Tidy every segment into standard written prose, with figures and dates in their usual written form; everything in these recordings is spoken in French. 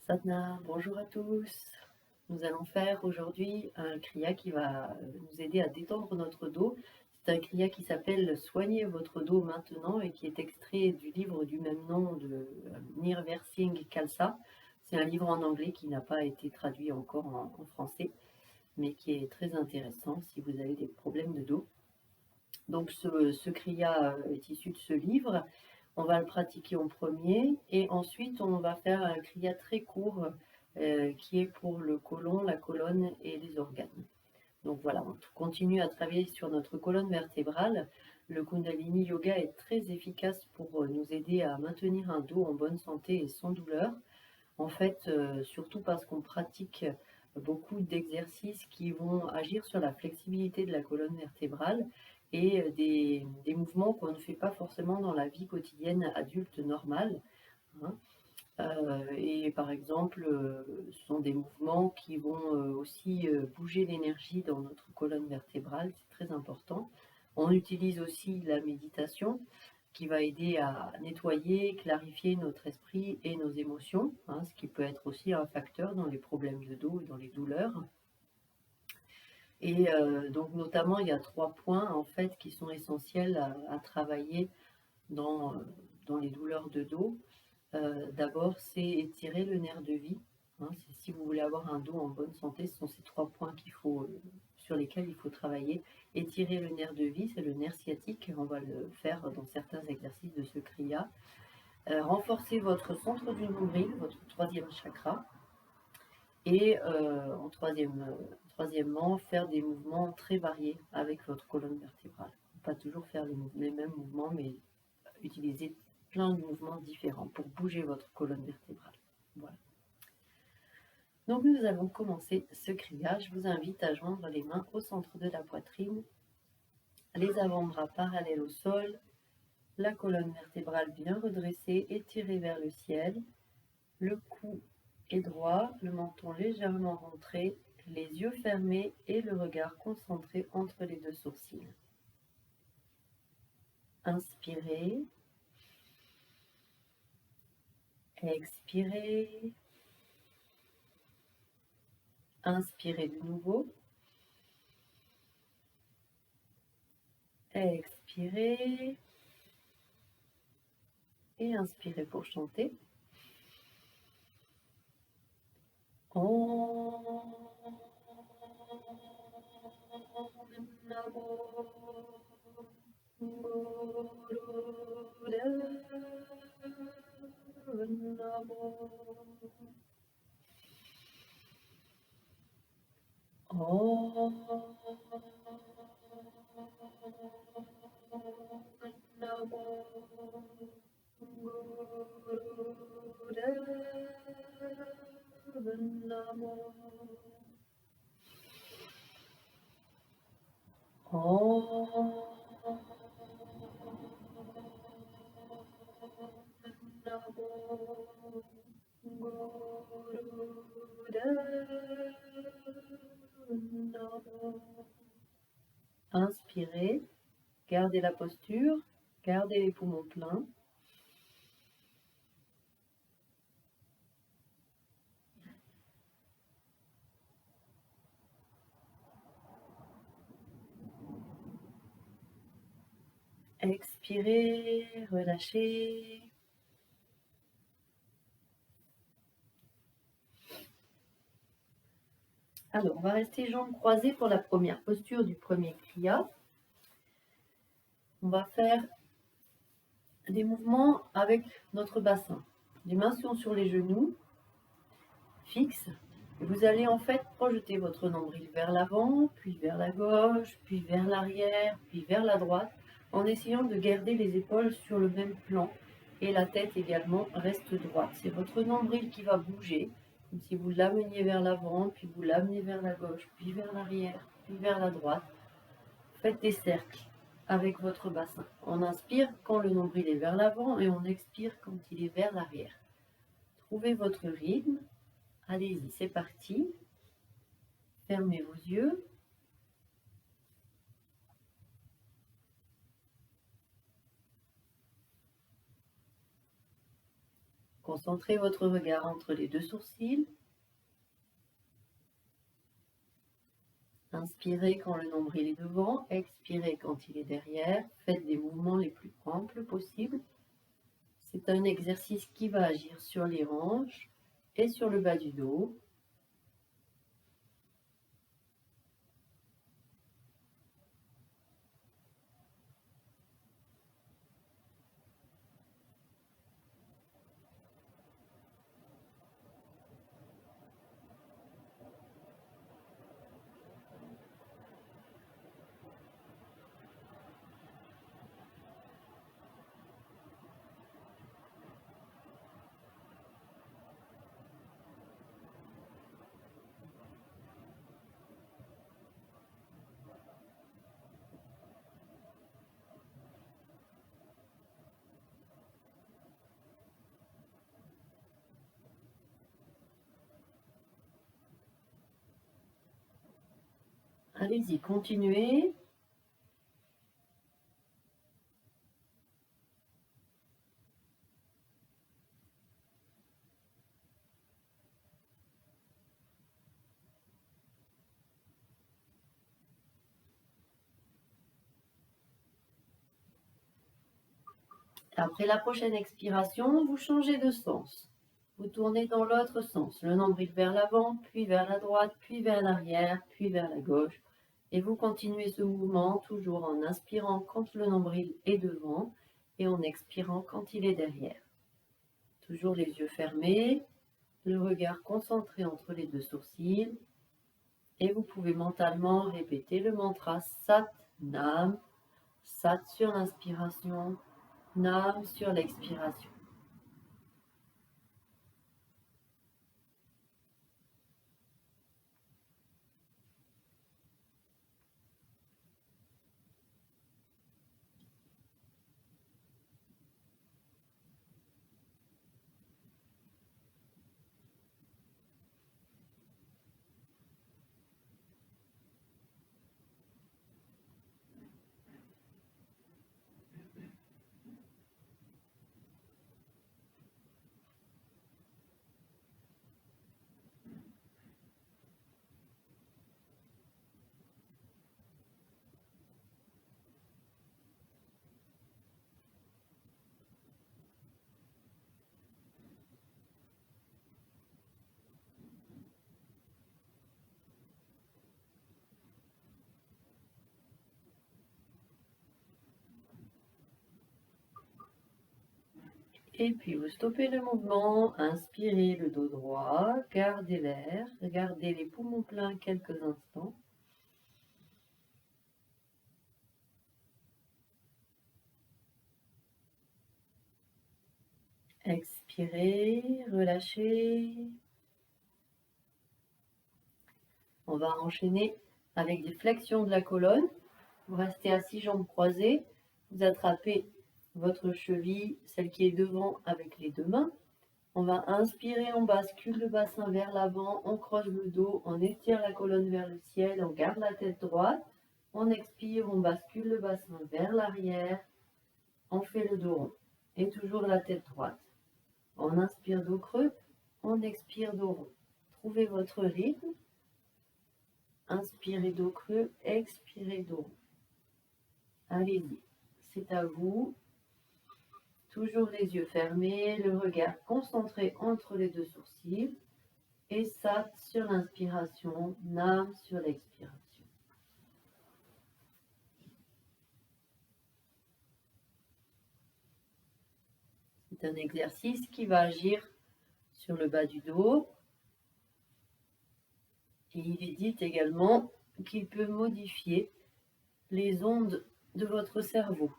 Satnam, bonjour à tous. Nous allons faire aujourd'hui un kriya qui va nous aider à détendre notre dos. C'est un kriya qui s'appelle Soignez votre dos maintenant et qui est extrait du livre du même nom de Nirver Singh Khalsa. C'est un livre en anglais qui n'a pas été traduit encore en français, mais qui est très intéressant si vous avez des problèmes de dos. Donc ce kriya est issu de ce livre. On va le pratiquer en premier et ensuite on va faire un kriya très court qui est pour le côlon, la colonne et les organes. Donc voilà, on continue à travailler sur notre colonne vertébrale. Le Kundalini Yoga est très efficace pour nous aider à maintenir un dos en bonne santé et sans douleur. En fait, surtout parce qu'on pratique beaucoup d'exercices qui vont agir sur la flexibilité de la colonne vertébrale et des mouvements qu'on ne fait pas forcément dans la vie quotidienne adulte normale, hein. Et par exemple, ce sont des mouvements qui vont aussi bouger l'énergie dans notre colonne vertébrale, c'est très important. On utilise aussi la méditation qui va aider à nettoyer, clarifier notre esprit et nos émotions, hein, ce qui peut être aussi un facteur dans les problèmes de dos et dans les douleurs. Et donc notamment, il y a 3 points en fait qui sont essentiels à travailler dans, dans les douleurs de dos. D'abord, c'est étirer le nerf de vie, hein. Si vous voulez avoir un dos en bonne santé, ce sont ces 3 points sur lesquels il faut travailler. Étirer le nerf de vie, c'est le nerf sciatique, on va le faire dans certains exercices de ce kriya. Renforcer votre centre du nombril, votre troisième chakra. Et troisièmement, faire des mouvements très variés avec votre colonne vertébrale. Pas toujours faire les mêmes mouvements, mais utiliser plein de mouvements différents pour bouger votre colonne vertébrale. Voilà. Donc nous allons commencer ce kriya. Je vous invite à joindre les mains au centre de la poitrine, les avant-bras parallèles au sol, la colonne vertébrale bien redressée, étirée vers le ciel, le cou est droit, le menton légèrement rentré, les yeux fermés et le regard concentré entre les deux sourcils. Inspirez, expirez, inspirez de nouveau, expirez et inspirez pour chanter. Inspirez, gardez la posture, gardez les poumons pleins. Expirez, relâchez. Alors, on va rester jambes croisées pour la première posture du premier kriya. On va faire des mouvements avec notre bassin. Les mains sont sur les genoux, fixes. Et vous allez en fait projeter votre nombril vers l'avant, puis vers la gauche, puis vers l'arrière, puis vers la droite, en essayant de garder les épaules sur le même plan et la tête également reste droite. C'est votre nombril qui va bouger, comme si vous l'ameniez vers l'avant, puis vous l'amenez vers la gauche, puis vers l'arrière, puis vers la droite. Faites des cercles avec votre bassin. On inspire quand le nombril est vers l'avant et on expire quand il est vers l'arrière. Trouvez votre rythme. Allez-y, c'est parti. Fermez vos yeux. Concentrez votre regard entre les deux sourcils. Inspirez quand le nombril est devant, expirez quand il est derrière. Faites des mouvements les plus amples possibles. C'est un exercice qui va agir sur les hanches et sur le bas du dos. Allez-y, continuez. Après la prochaine expiration, vous changez de sens. Vous tournez dans l'autre sens, le nombril vers l'avant, puis vers la droite, puis vers l'arrière, puis vers la gauche. Et vous continuez ce mouvement toujours en inspirant quand le nombril est devant et en expirant quand il est derrière. Toujours les yeux fermés, le regard concentré entre les deux sourcils. Et vous pouvez mentalement répéter le mantra Sat Nam, Sat sur l'inspiration, Nam sur l'expiration. Et puis vous stoppez le mouvement, inspirez le dos droit, gardez l'air, gardez les poumons pleins quelques instants. Expirez, relâchez. On va enchaîner avec des flexions de la colonne. Vous restez assis, jambes croisées. Vous attrapez votre cheville, celle qui est devant, avec les deux mains. On va inspirer, on bascule le bassin vers l'avant, on creuse le dos, on étire la colonne vers le ciel, on garde la tête droite. On expire, on bascule le bassin vers l'arrière, on fait le dos rond. Et toujours la tête droite. On inspire dos creux, on expire dos rond. Trouvez votre rythme. Inspirez dos creux, expirez dos rond. Allez-y, c'est à vous. Toujours les yeux fermés, le regard concentré entre les deux sourcils. Et Sat sur l'inspiration, Nam sur l'expiration. C'est un exercice qui va agir sur le bas du dos. Et il est dit également qu'il peut modifier les ondes de votre cerveau.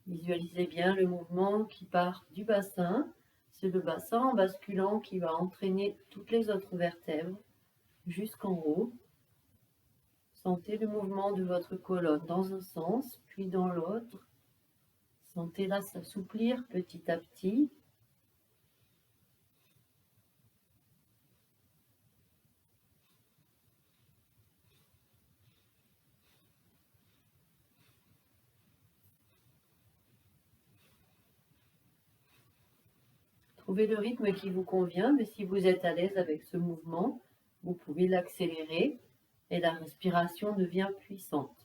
Visualisez bien le mouvement qui part du bassin. C'est le bassin en basculant qui va entraîner toutes les autres vertèbres jusqu'en haut. Sentez le mouvement de votre colonne dans un sens, puis dans l'autre. Sentez-la s'assouplir petit à petit. Trouvez le rythme qui vous convient, mais si vous êtes à l'aise avec ce mouvement, vous pouvez l'accélérer et la respiration devient puissante.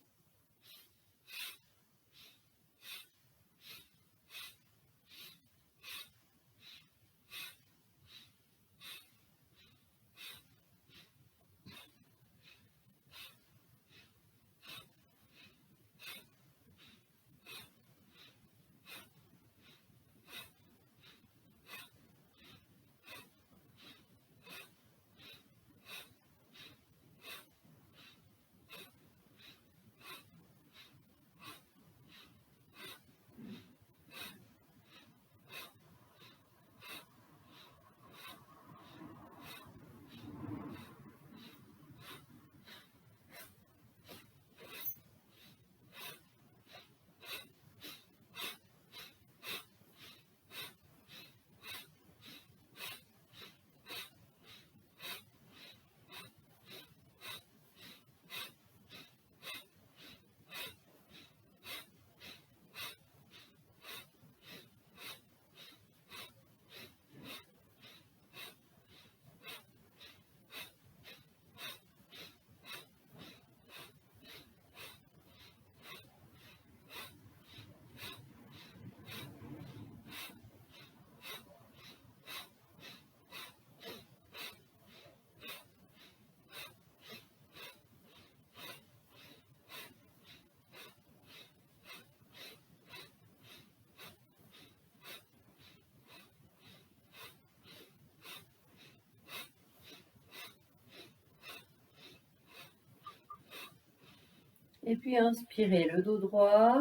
Et puis inspirez le dos droit,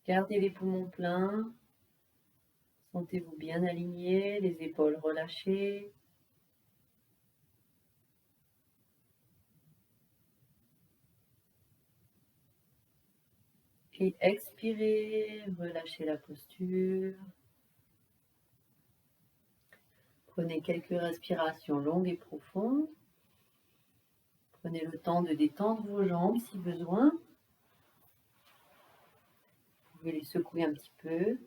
gardez les poumons pleins, sentez-vous bien aligné, les épaules relâchées. Puis expirez, relâchez la posture. Prenez quelques respirations longues et profondes. Prenez le temps de détendre vos jambes si besoin. Vous pouvez les secouer un petit peu.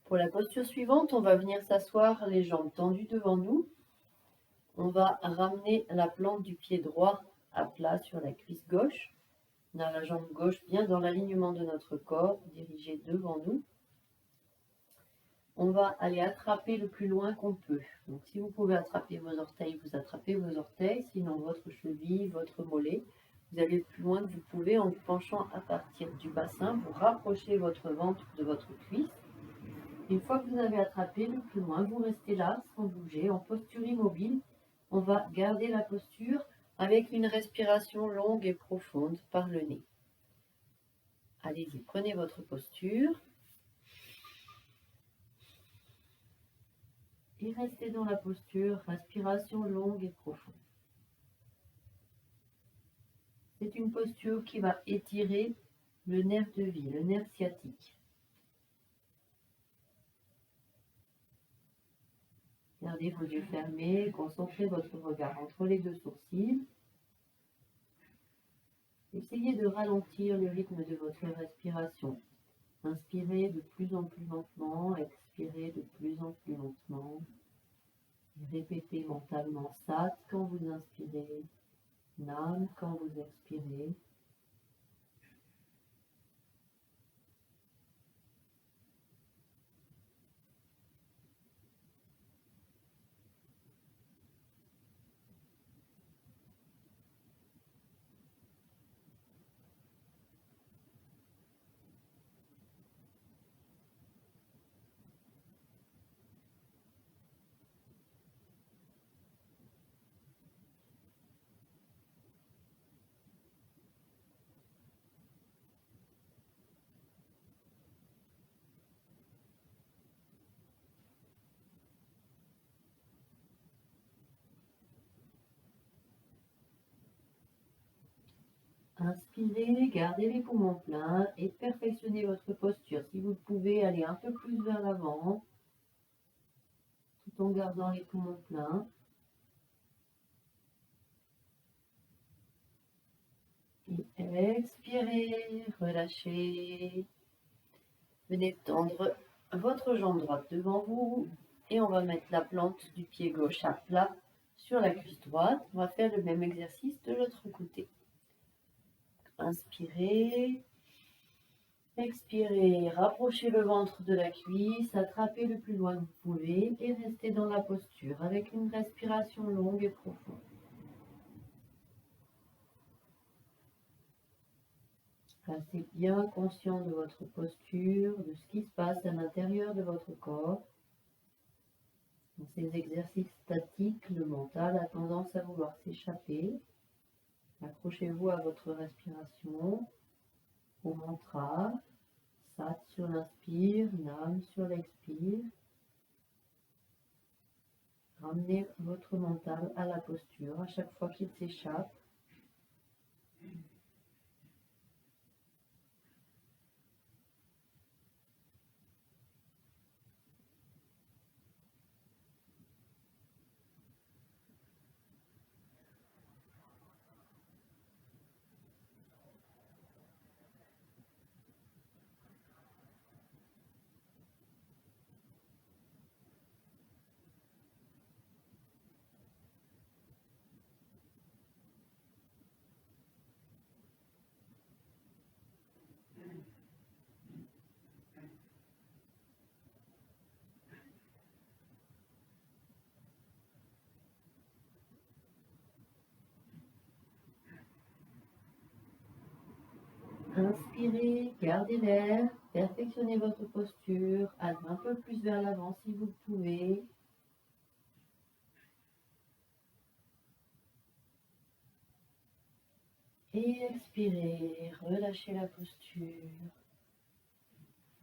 Pour la posture suivante, on va venir s'asseoir les jambes tendues devant nous. On va ramener la plante du pied droit à plat sur la cuisse gauche. On a la jambe gauche bien dans l'alignement de notre corps, dirigée devant nous. On va aller attraper le plus loin qu'on peut. Donc si vous pouvez attraper vos orteils, vous attrapez vos orteils, sinon votre cheville, votre mollet. Vous allez le plus loin que vous pouvez en vous penchant à partir du bassin. Vous rapprochez votre ventre de votre cuisse. Une fois que vous avez attrapé le plus loin, vous restez là sans bouger, en posture immobile. On va garder la posture avec une respiration longue et profonde par le nez. Allez-y, prenez votre posture. Et restez dans la posture, respiration longue et profonde. C'est une posture qui va étirer le nerf de vie, le nerf sciatique. Gardez vos yeux fermés, concentrez votre regard entre les deux sourcils. Essayez de ralentir le rythme de votre respiration. Inspirez de plus en plus lentement, expirez de plus en plus lentement. Et répétez mentalement Sat quand vous inspirez, Nam quand vous expirez. Inspirez, gardez les poumons pleins et perfectionnez votre posture. Si vous pouvez aller un peu plus vers l'avant, tout en gardant les poumons pleins. Et expirez, relâchez. Venez tendre votre jambe droite devant vous et on va mettre la plante du pied gauche à plat sur la cuisse droite. On va faire le même exercice de l'autre côté. Inspirez. Expirez, rapprochez le ventre de la cuisse, attrapez le plus loin que vous pouvez et restez dans la posture avec une respiration longue et profonde. Restez bien conscient de votre posture, de ce qui se passe à l'intérieur de votre corps. Dans ces exercices statiques, le mental a tendance à vouloir s'échapper. Accrochez-vous à votre respiration, au mantra. Sat sur l'inspire, Nam sur l'expire. Ramenez votre mental à la posture à chaque fois qu'il s'échappe. Inspirez, gardez l'air, perfectionnez votre posture, allez un peu plus vers l'avant si vous le pouvez. Et expirez, relâchez la posture.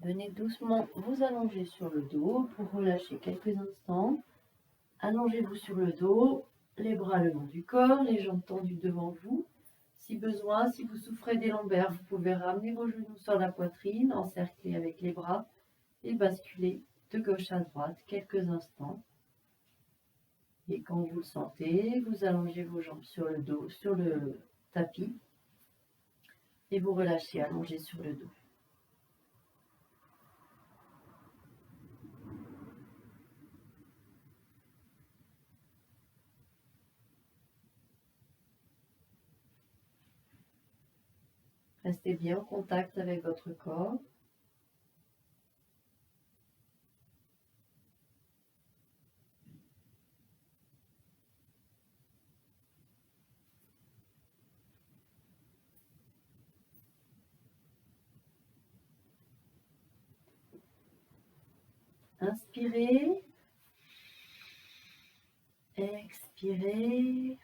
Venez doucement vous allonger sur le dos pour relâcher quelques instants. Allongez-vous sur le dos, les bras le long du corps, les jambes tendues devant vous. Si besoin, si vous souffrez des lombaires, vous pouvez ramener vos genoux sur la poitrine, encercler avec les bras et basculer de gauche à droite quelques instants. Et quand vous le sentez, vous allongez vos jambes sur le dos, sur le tapis et vous relâchez allongé sur le dos. Restez bien en contact avec votre corps. Inspirez, expirez.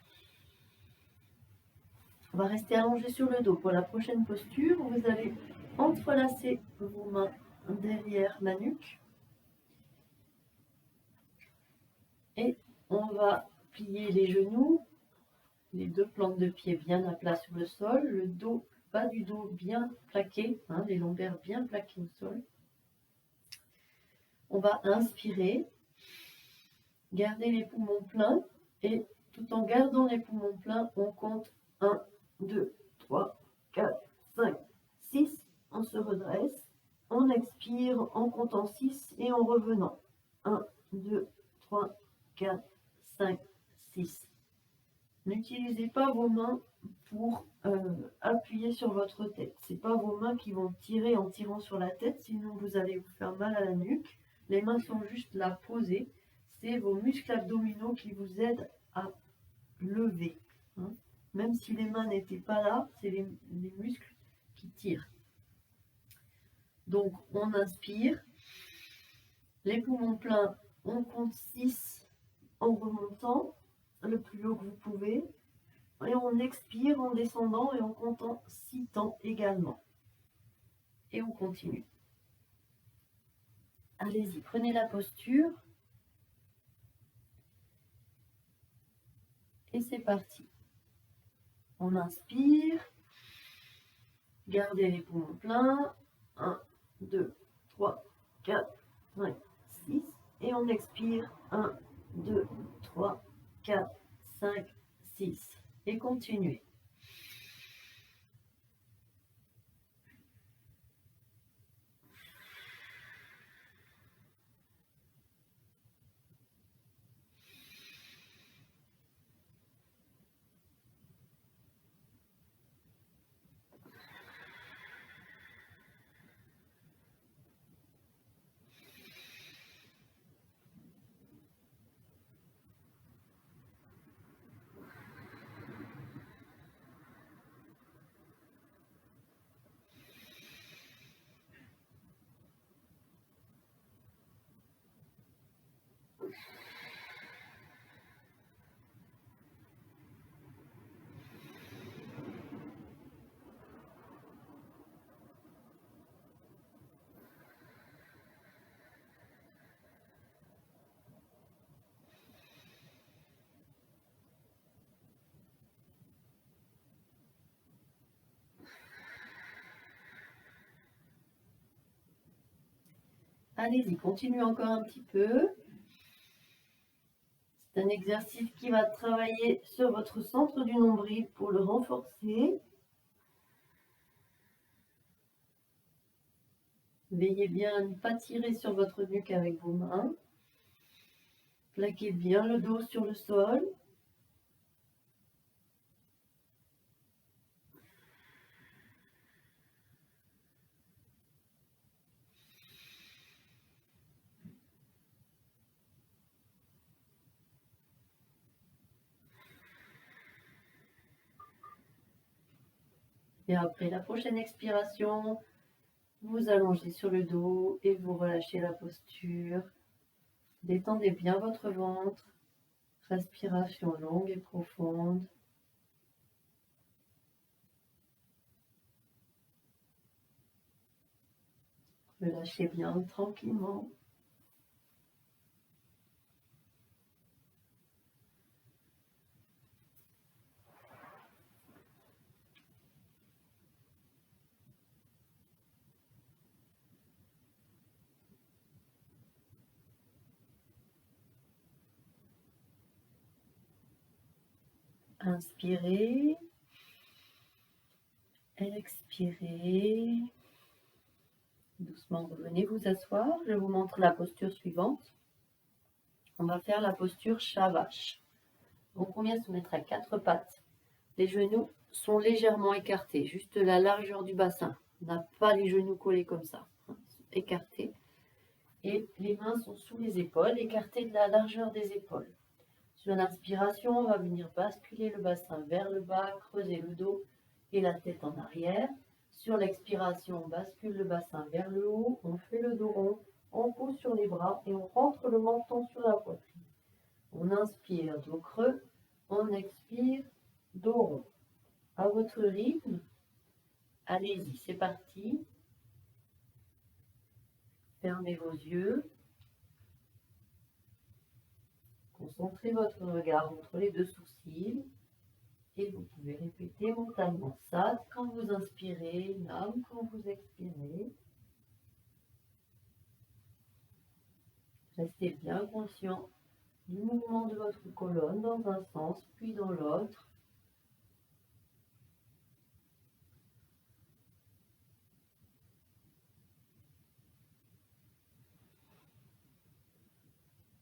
On va rester allongé sur le dos. Pour la prochaine posture, vous allez entrelacer vos mains derrière la nuque. Et on va plier les genoux, les deux plantes de pied bien à plat sur le sol, le dos, bas du dos bien plaqué, les lombaires bien plaqués au sol. On va inspirer, garder les poumons pleins et tout en gardant les poumons pleins, on compte 1, 2, 3, 4, 5, 6. On se redresse, on expire en comptant 6 et en revenant. 1, 2, 3, 4, 5, 6. N'utilisez pas vos mains pour appuyer sur votre tête. Ce n'est pas vos mains qui vont tirer en tirant sur la tête, sinon vous allez vous faire mal à la nuque. Les mains sont juste là posées. C'est vos muscles abdominaux qui vous aident à lever. Même si les mains n'étaient pas là, c'est les muscles qui tirent. Donc on inspire, les poumons pleins, on compte 6 en remontant le plus haut que vous pouvez. Et on expire en descendant et en comptant 6 temps également. Et on continue. Allez-y, prenez la posture. Et c'est parti. On inspire. Gardez les poumons pleins. 1, 2, 3, 4, 5, 6. Et on expire. 1, 2, 3, 4, 5, 6. Et continuez. Allez-y, continuez encore un petit peu. C'est un exercice qui va travailler sur votre centre du nombril pour le renforcer. Veillez bien à ne pas tirer sur votre nuque avec vos mains. Plaquez bien le dos sur le sol. Et après la prochaine expiration, vous allongez sur le dos et vous relâchez la posture. Détendez bien votre ventre. Respiration longue et profonde. Relâchez bien tranquillement. Inspirez. Expirez. Doucement, revenez vous asseoir. Je vous montre la posture suivante. On va faire la posture chat vache. Donc on vient se mettre à quatre pattes. Les genoux sont légèrement écartés, juste la largeur du bassin. On n'a pas les genoux collés comme ça, écartés. Et les mains sont sous les épaules, écartées de la largeur des épaules. Sur l'inspiration, on va venir basculer le bassin vers le bas, creuser le dos et la tête en arrière. Sur l'expiration, on bascule le bassin vers le haut, on fait le dos rond, on pousse sur les bras et on rentre le menton sur la poitrine. On inspire, dos creux, on expire, dos rond. À votre rythme, allez-y, c'est parti. Fermez vos yeux. Concentrez votre regard entre les deux sourcils. Et vous pouvez répéter mentalement Sat quand vous inspirez, Nam quand vous expirez. Restez bien conscient du mouvement de votre colonne dans un sens puis dans l'autre.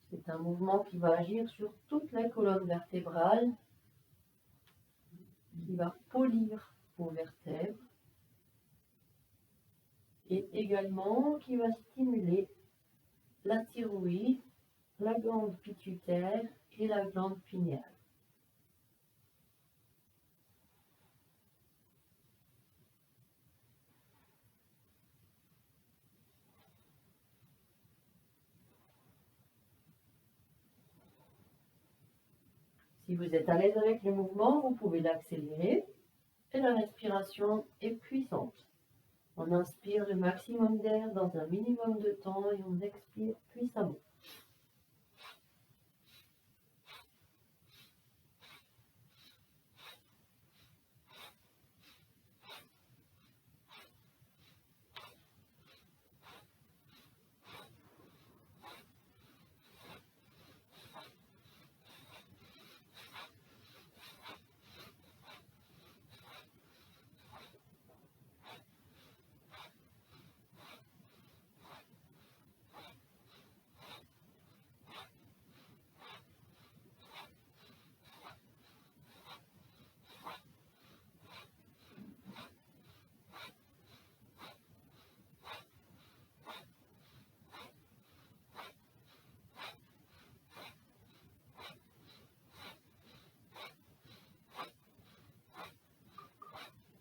C'est un mouvement qui va agir sur toute la colonne vertébrale, qui va polir vos vertèbres et également qui va stimuler la thyroïde, la glande pituitaire et la glande pinéale. Si vous êtes à l'aise avec le mouvement, vous pouvez l'accélérer et la respiration est puissante. On inspire le maximum d'air dans un minimum de temps et on expire puissamment.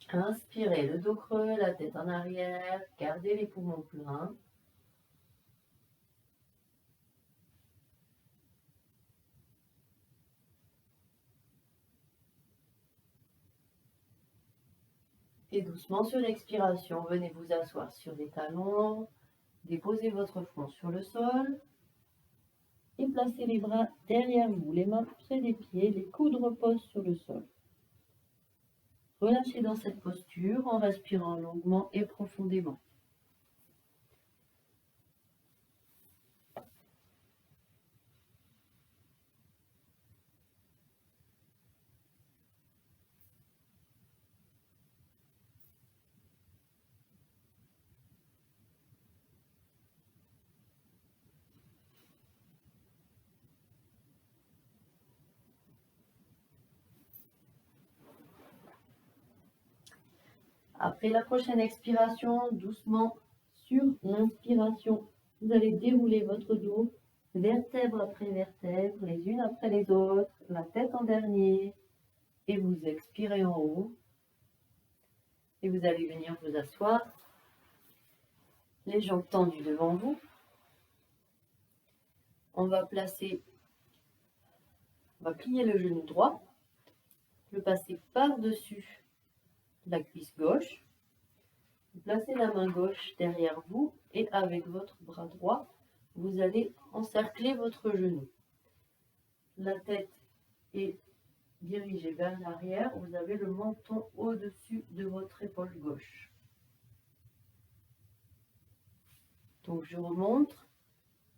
Inspirez le dos creux, la tête en arrière, gardez les poumons pleins. Et doucement sur l'expiration, venez vous asseoir sur les talons, déposez votre front sur le sol et placez les bras derrière vous, les mains près des pieds, les coudes reposent sur le sol. Relâchez dans cette posture en respirant longuement et profondément. Après la prochaine expiration, doucement, sur l'inspiration, vous allez dérouler votre dos, vertèbre après vertèbre, les unes après les autres, la tête en dernier, et vous expirez en haut. Et vous allez venir vous asseoir, les jambes tendues devant vous. On va plier le genou droit, le passer par-dessus la cuisse gauche. Vous placez la main gauche derrière vous et avec votre bras droit, vous allez encercler votre genou. La tête est dirigée vers l'arrière, vous avez le menton au-dessus de votre épaule gauche. Donc je remonte,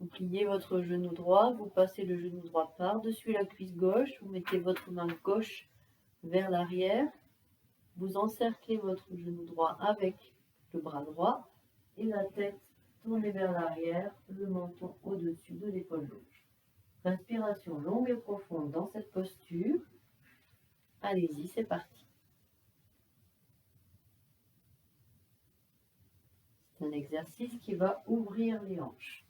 vous pliez votre genou droit, vous passez le genou droit par-dessus la cuisse gauche, vous mettez votre main gauche vers l'arrière, vous encerclez votre genou droit avec le bras droit et la tête tournée vers l'arrière, le menton au-dessus de l'épaule gauche. Respiration longue et profonde dans cette posture. Allez-y, c'est parti. C'est un exercice qui va ouvrir les hanches.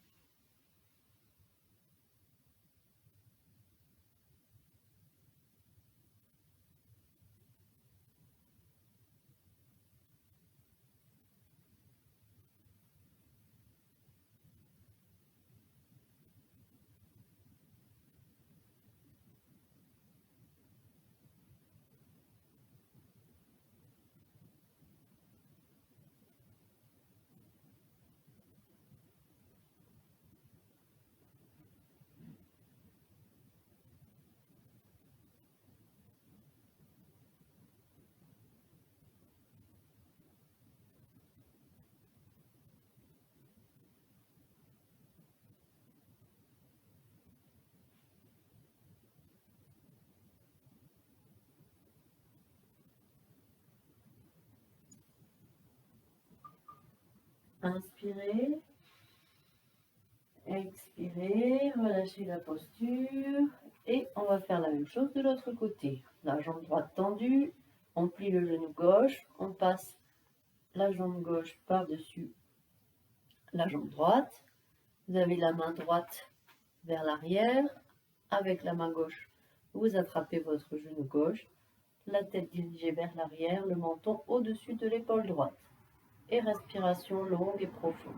Inspirez, expirez, relâchez la posture et on va faire la même chose de l'autre côté. La jambe droite tendue, on plie le genou gauche, on passe la jambe gauche par-dessus la jambe droite. Vous avez la main droite vers l'arrière, avec la main gauche, vous attrapez votre genou gauche, la tête dirigée vers l'arrière, le menton au-dessus de l'épaule droite. Et respiration longue et profonde.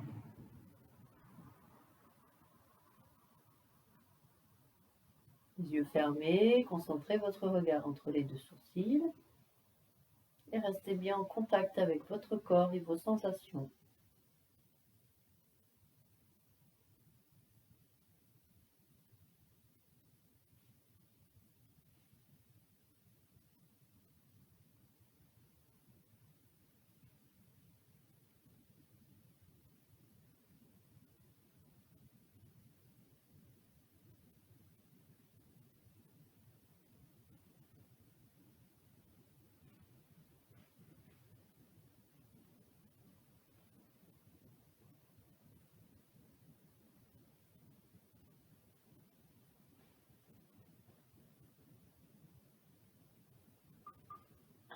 Les yeux fermés, concentrez votre regard entre les deux sourcils et restez bien en contact avec votre corps et vos sensations.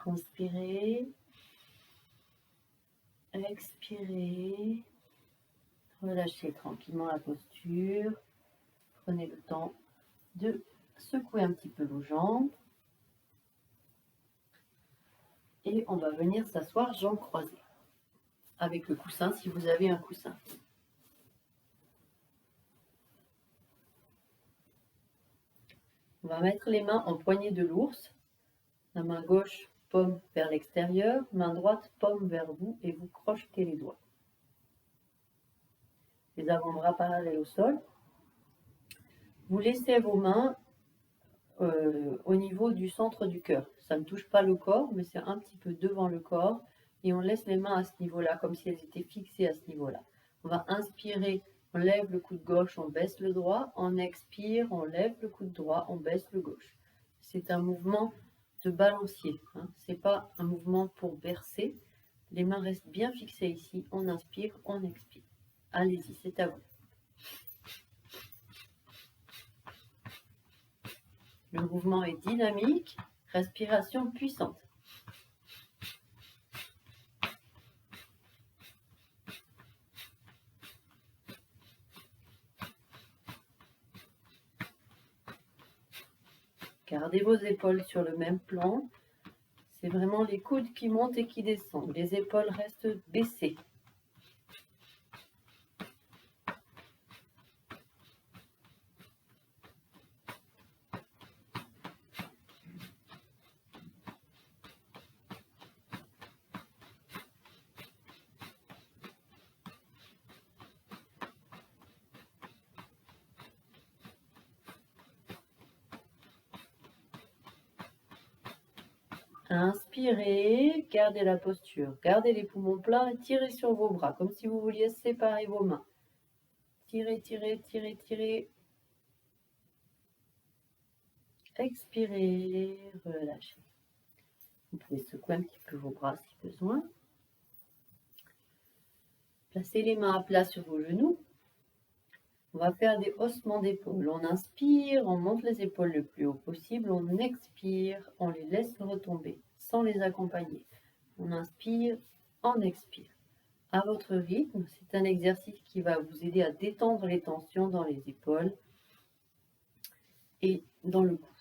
Inspirez, expirez, relâchez tranquillement la posture, prenez le temps de secouer un petit peu vos jambes et on va venir s'asseoir jambes croisées avec le coussin si vous avez un coussin. On va mettre les mains en poignée de l'ours, la main gauche paume vers l'extérieur, main droite paume vers vous et vous crochetez les doigts. Les avant-bras parallèles au sol. Vous laissez vos mains au niveau du centre du cœur. Ça ne touche pas le corps, mais c'est un petit peu devant le corps. Et on laisse les mains à ce niveau-là, comme si elles étaient fixées à ce niveau-là. On va inspirer, on lève le coude gauche, on baisse le droit. On expire, on lève le coude droit, on baisse le gauche. C'est un mouvement de balancier. Hein. Ce n'est pas un mouvement pour bercer. Les mains restent bien fixées ici. On inspire, on expire. Allez-y, c'est à vous. Le mouvement est dynamique, respiration puissante. Gardez vos épaules sur le même plan. C'est vraiment les coudes qui montent et qui descendent. Les épaules restent baissées. Inspirez, gardez la posture, gardez les poumons pleins et tirez sur vos bras, comme si vous vouliez séparer vos mains. Tirez, tirez, tirez, tirez. Expirez, relâchez. Vous pouvez secouer un petit peu vos bras si besoin. Placez les mains à plat sur vos genoux. On va faire des haussements d'épaules. On inspire, on monte les épaules le plus haut possible. On expire, on les laisse retomber sans les accompagner. On inspire, on expire. À votre rythme, c'est un exercice qui va vous aider à détendre les tensions dans les épaules et dans le cou.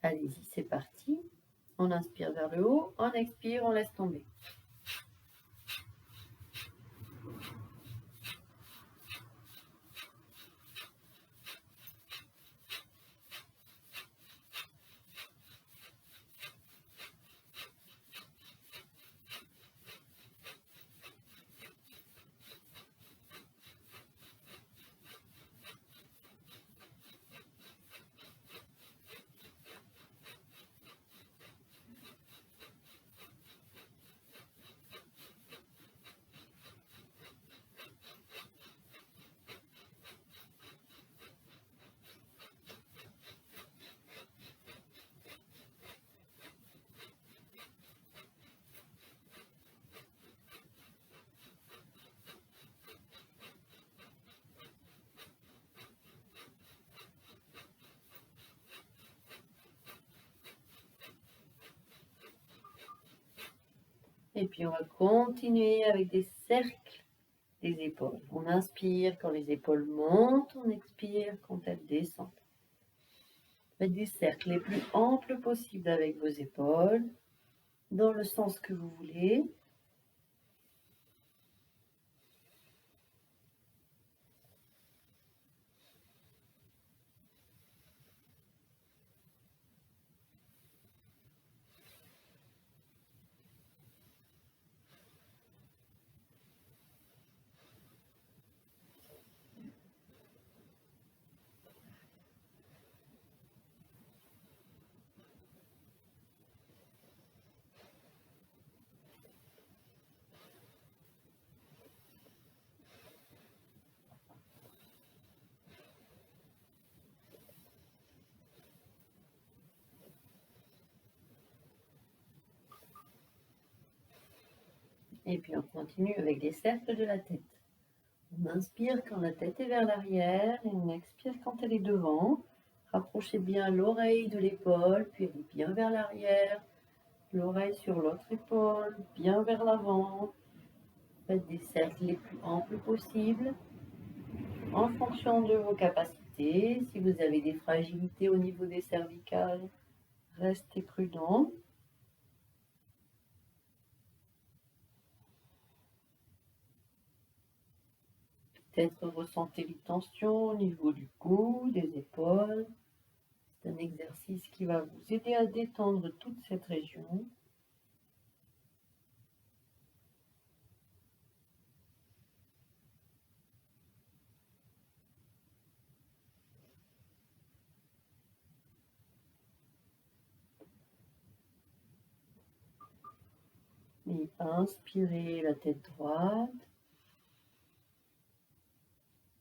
Allez-y, c'est parti. On inspire vers le haut, on expire, on laisse tomber. Et puis on va continuer avec des cercles des épaules. On inspire quand les épaules montent, on expire quand elles descendent. Faites des cercles les plus amples possibles avec vos épaules, dans le sens que vous voulez. Et puis on continue avec des cercles de la tête. On inspire quand la tête est vers l'arrière et on expire quand elle est devant. Rapprochez bien l'oreille de l'épaule, puis elle est bien vers l'arrière. L'oreille sur l'autre épaule, bien vers l'avant. Faites des cercles les plus amples possibles en fonction de vos capacités. Si vous avez des fragilités au niveau des cervicales, restez prudent. Peut-être ressentez les tensions au niveau du cou, des épaules. C'est un exercice qui va vous aider à détendre toute cette région. Et inspirez la tête droite.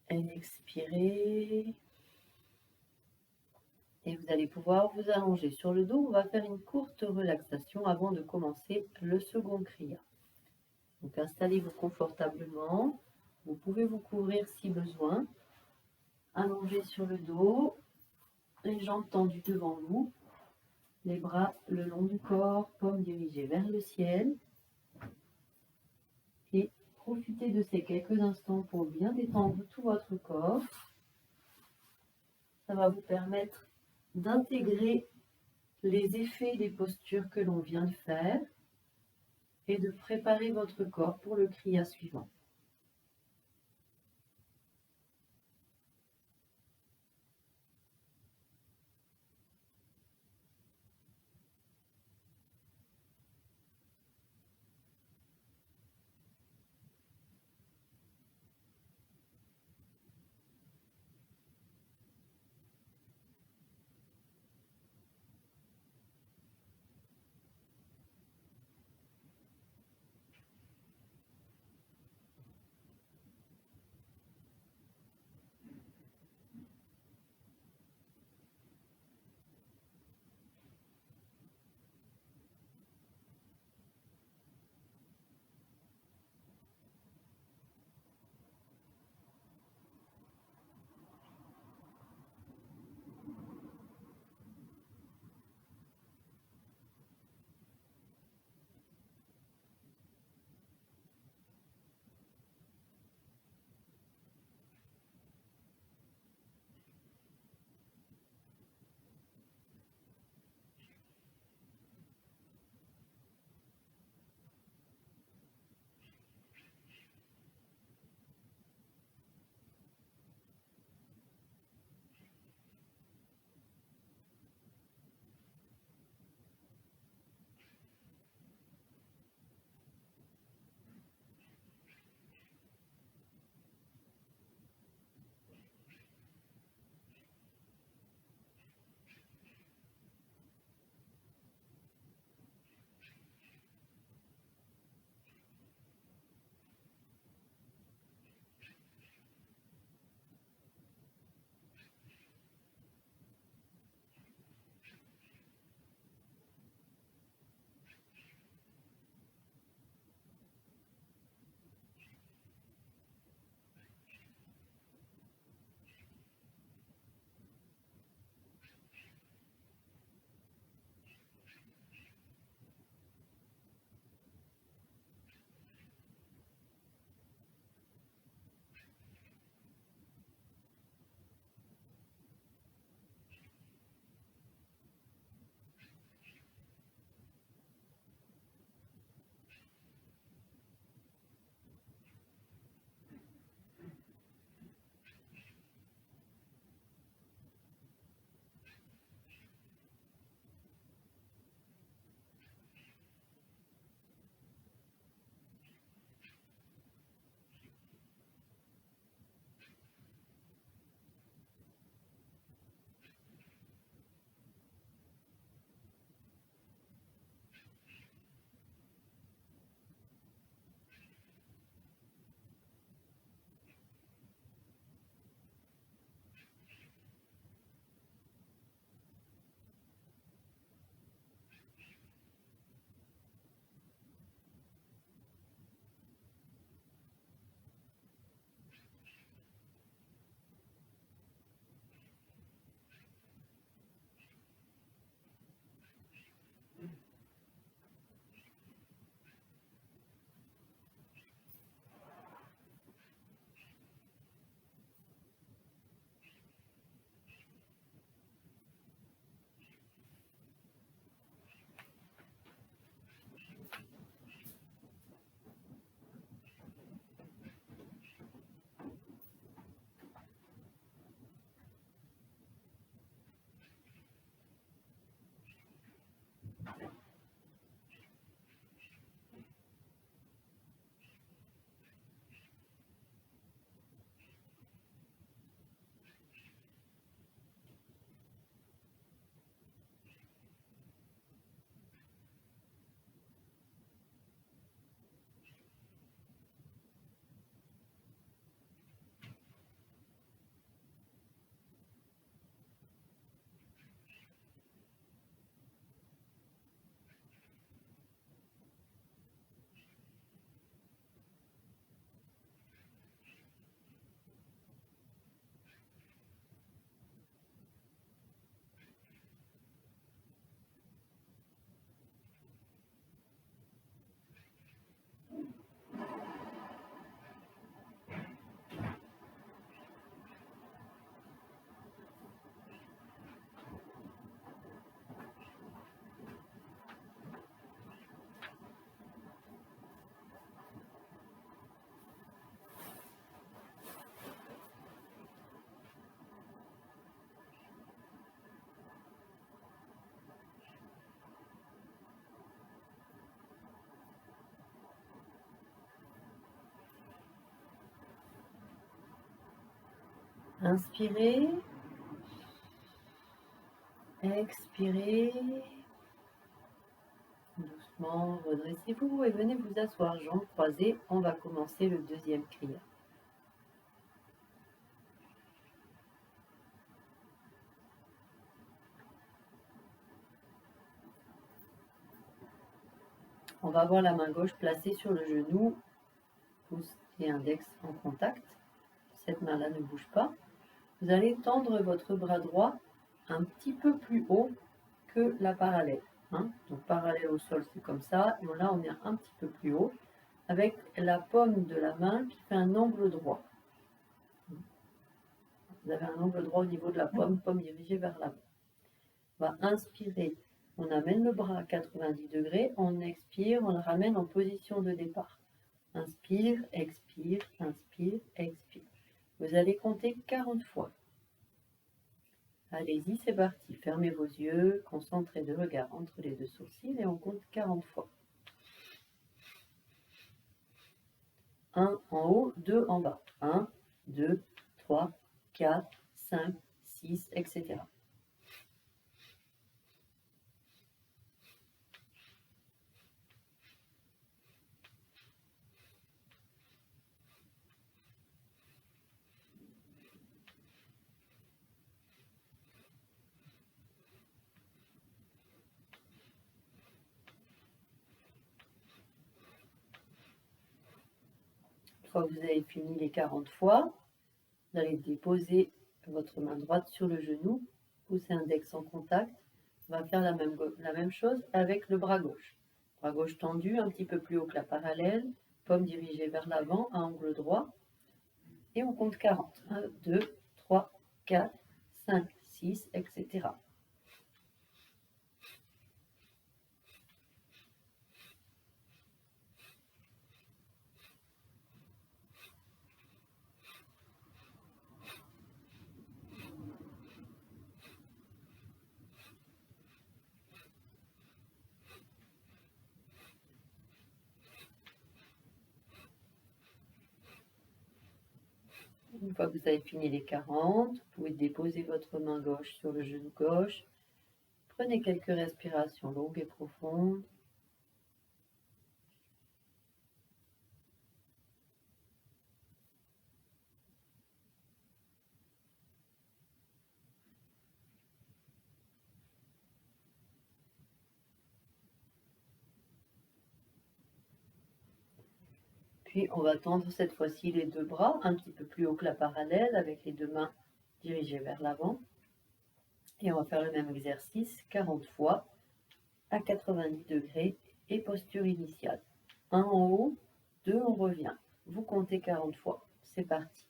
Et expirez. Et vous allez pouvoir vous allonger sur le dos. On va faire une courte relaxation avant de commencer le second kriya. Donc installez-vous confortablement. Vous pouvez vous couvrir si besoin. Allongez sur le dos, les jambes tendues devant vous, les bras le long du corps, paumes dirigées vers le ciel. Et profitez de ces quelques instants pour bien détendre tout votre corps. Ça va vous permettre d'intégrer les effets des postures que l'on vient de faire et de préparer votre corps pour le kriya suivant. Inspirez, expirez. Doucement, redressez-vous et venez vous asseoir, jambes croisées. On va commencer le deuxième kriya. On va avoir la main gauche placée sur le genou, pouce et index en contact. Cette main-là ne bouge pas. Vous allez tendre votre bras droit un petit peu plus haut que la parallèle. Donc parallèle au sol, c'est comme ça. Et là, on est un petit peu plus haut avec la paume de la main qui fait un angle droit. Vous avez un angle droit au niveau de la paume, paume dirigée vers l'avant. On va inspirer, on amène le bras à 90 degrés, on expire, on le ramène en position de départ. Inspire, expire, inspire, expire. Vous allez compter 40 fois. Allez-y, c'est parti. Fermez vos yeux, concentrez le regard entre les deux sourcils et on compte 40 fois. 1 en haut, 2 en bas. 1, 2, 3, 4, 5, 6, etc. Une fois que vous avez fini les 40 fois, vous allez déposer votre main droite sur le genou, pouce et index en contact. On va faire la même chose avec le bras gauche. Bras gauche tendu, un petit peu plus haut que la parallèle, paume dirigée vers l'avant, à angle droit. Et on compte 40. 1, 2, 3, 4, 5, 6, etc. Une fois que vous avez fini les 40, vous pouvez déposer votre main gauche sur le genou gauche. Prenez quelques respirations longues et profondes. Puis on va tendre cette fois-ci les deux bras un petit peu plus haut que la parallèle avec les deux mains dirigées vers l'avant. Et on va faire le même exercice 40 fois à 90 degrés et posture initiale. 1 en haut, 2 on revient. Vous comptez 40 fois. C'est parti.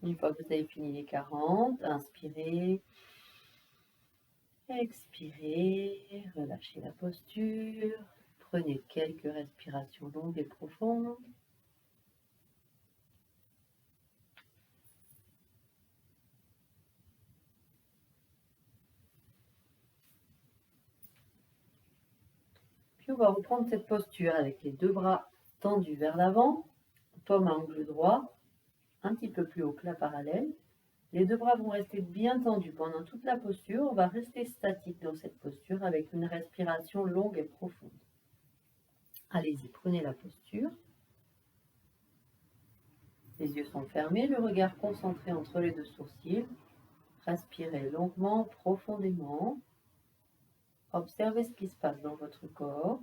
Une fois que vous avez fini les 40, inspirez, expirez, relâchez la posture, prenez quelques respirations longues et profondes. Puis on va reprendre cette posture avec les deux bras tendus vers l'avant, paume à angle droit, un petit peu plus haut que la parallèle. Les deux bras vont rester bien tendus pendant toute la posture. On va rester statique dans cette posture avec une respiration longue et profonde. Allez-y, prenez la posture. Les yeux sont fermés, le regard concentré entre les deux sourcils. Respirez longuement, profondément. Observez ce qui se passe dans votre corps.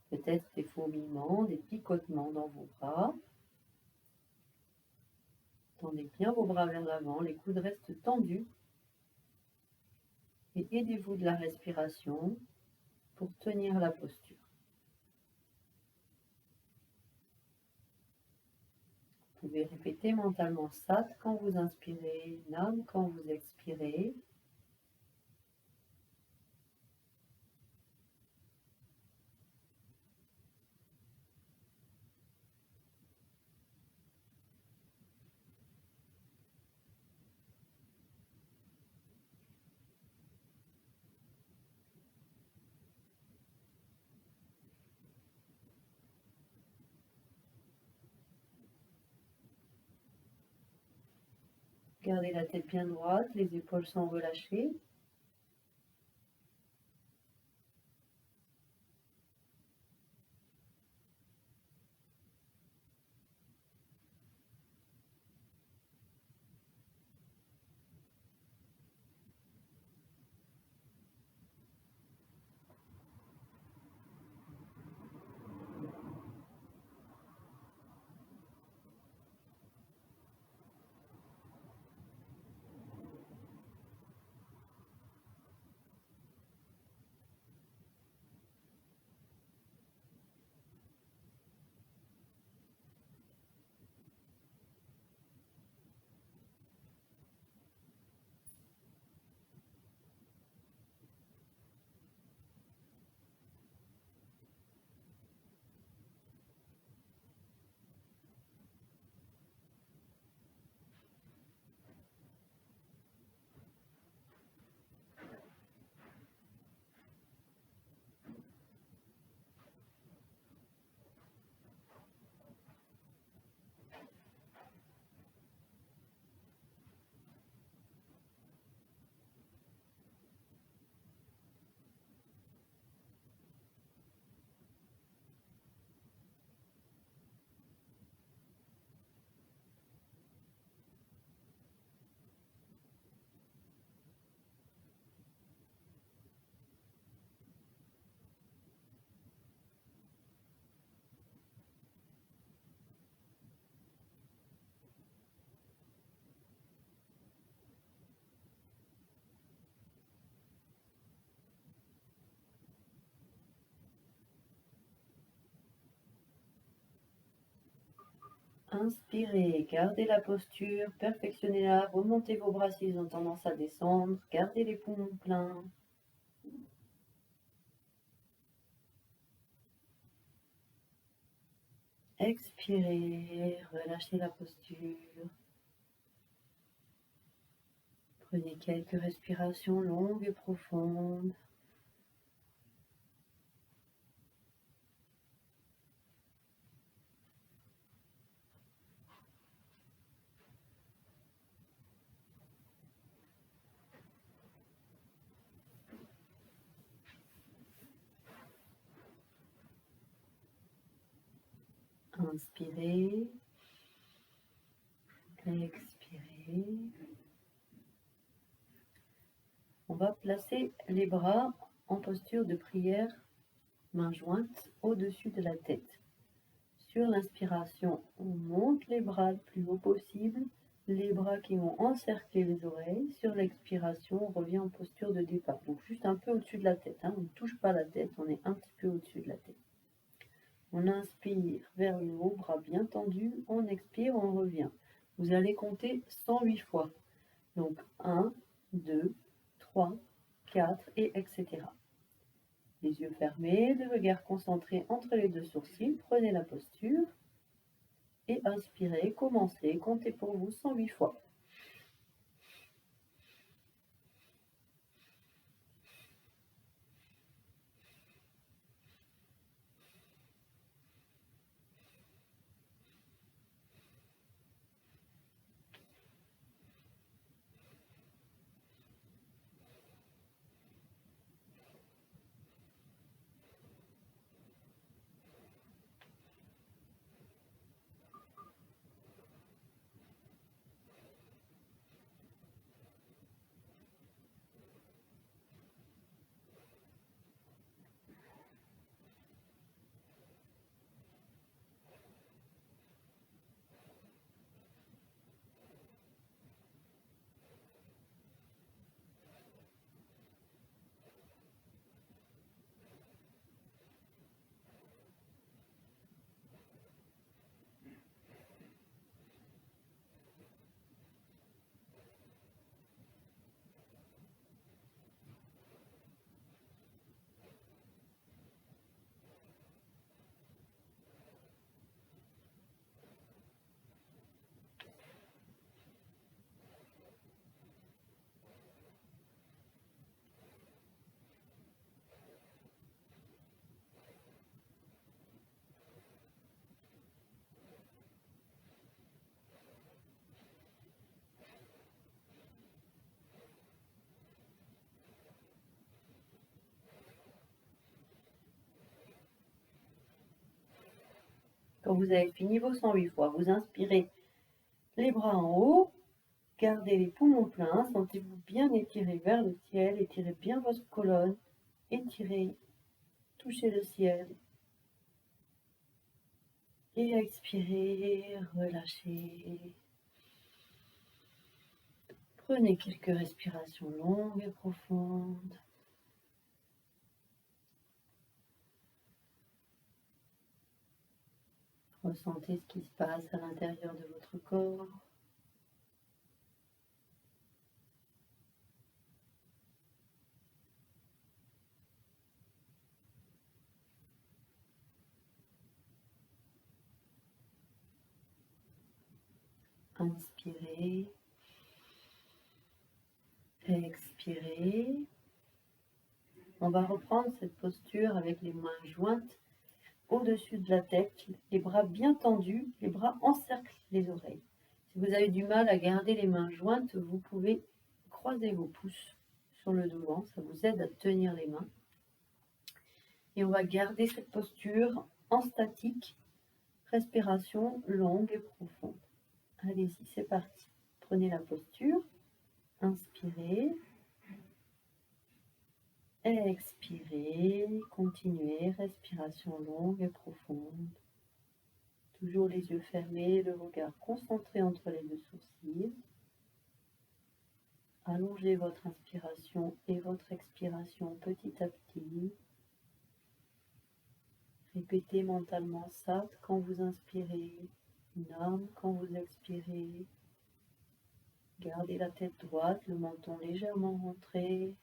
Peut-être des fourmillements, des picotements dans vos bras. Tendez bien vos bras vers l'avant, les coudes restent tendus. Et aidez-vous de la respiration pour tenir la posture. Vous pouvez répéter mentalement Sat quand vous inspirez, Nam quand vous expirez. Gardez la tête bien droite, les épaules sont relâchées. Inspirez, gardez la posture, perfectionnez-la, remontez vos bras s'ils ont tendance à descendre, gardez les poumons pleins. Expirez, relâchez la posture. Prenez quelques respirations longues et profondes. Inspirez, expirez. On va placer les bras en posture de prière, mains jointes au-dessus de la tête. Sur l'inspiration, on monte les bras le plus haut possible, les bras qui vont encercler les oreilles. Sur l'expiration, on revient en posture de départ, donc juste un peu au-dessus de la tête. On ne touche pas la tête, on est un petit peu au-dessus de la tête. On inspire vers le haut, bras bien tendus, on expire, on revient. Vous allez compter 108 fois. Donc 1, 2, 3, 4 et etc. Les yeux fermés, le regard concentré entre les deux sourcils, prenez la posture et inspirez, commencez, comptez pour vous 108 fois. Quand vous avez fini vos 108 fois, vous inspirez les bras en haut, gardez les poumons pleins, sentez-vous bien étiré vers le ciel, étirez bien votre colonne, étirez, touchez le ciel. Et expirez, relâchez. Prenez quelques respirations longues et profondes. Ressentez ce qui se passe à l'intérieur de votre corps. Inspirez, expirez. On va reprendre cette posture avec les mains jointes au-dessus de la tête, les bras bien tendus, les bras encerclent les oreilles. Si vous avez du mal à garder les mains jointes, vous pouvez croiser vos pouces sur le devant, ça vous aide à tenir les mains. Et on va garder cette posture en statique, respiration longue et profonde. Allez-y, c'est parti. Prenez la posture, inspirez, expirez, continuez, respiration longue et profonde. Toujours les yeux fermés, le regard concentré entre les deux sourcils. Allongez votre inspiration et votre expiration petit à petit. Répétez mentalement Sat quand vous inspirez, Nam quand vous expirez. Gardez la tête droite, le menton légèrement rentré.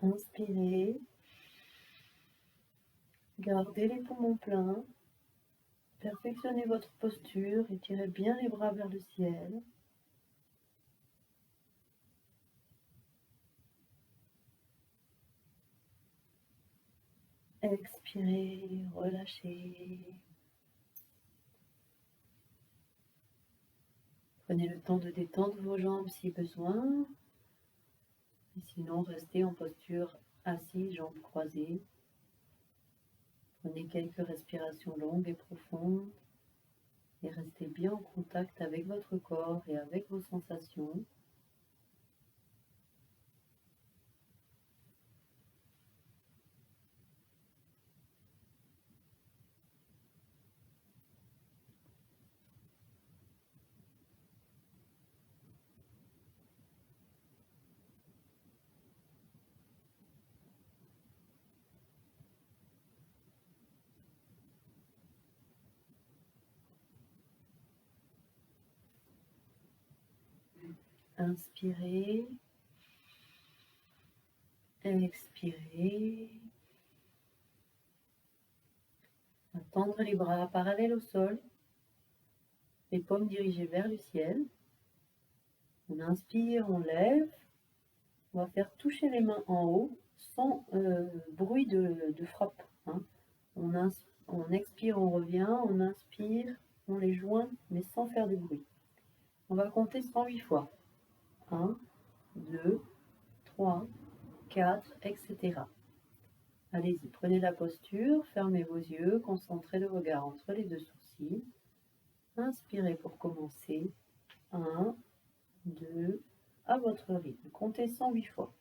Inspirez. Gardez les poumons pleins. Perfectionnez votre posture. Étirez bien les bras vers le ciel. Expirez, relâchez. Prenez le temps de détendre vos jambes si besoin. Et sinon, restez en posture assis, jambes croisées. Prenez quelques respirations longues et profondes. Et restez bien en contact avec votre corps et avec vos sensations. Inspirez, expirez. Tendre les bras parallèles au sol, les paumes dirigées vers le ciel. On inspire, on lève. On va faire toucher les mains en haut sans bruit de frappe. Hein. On expire, on revient, on inspire, on les joint, mais sans faire de bruit. On va compter 108 fois. 1, 2, 3, 4, etc. Allez-y, prenez la posture, fermez vos yeux, concentrez le regard entre les deux sourcils. Inspirez pour commencer. 1, 2, à votre rythme. Comptez 108 fois.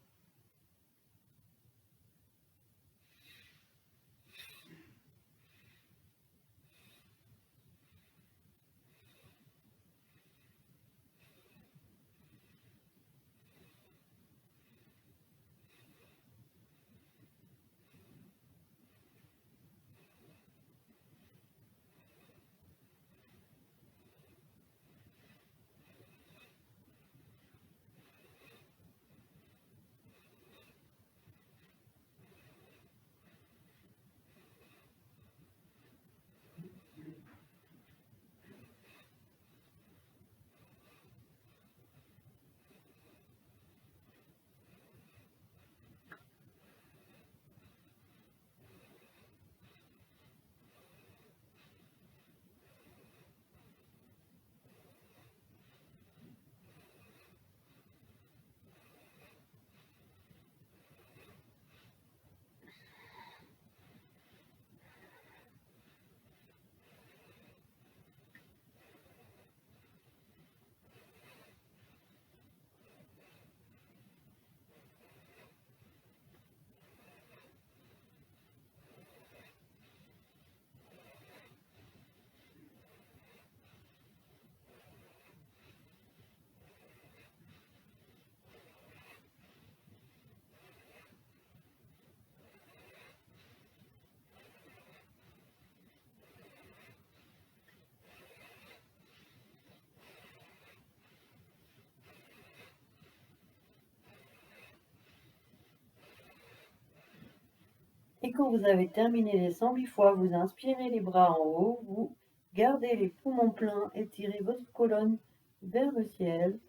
Et quand vous avez terminé les 108 fois, vous inspirez les bras en haut, vous gardez les poumons pleins, étirez votre colonne vers le ciel.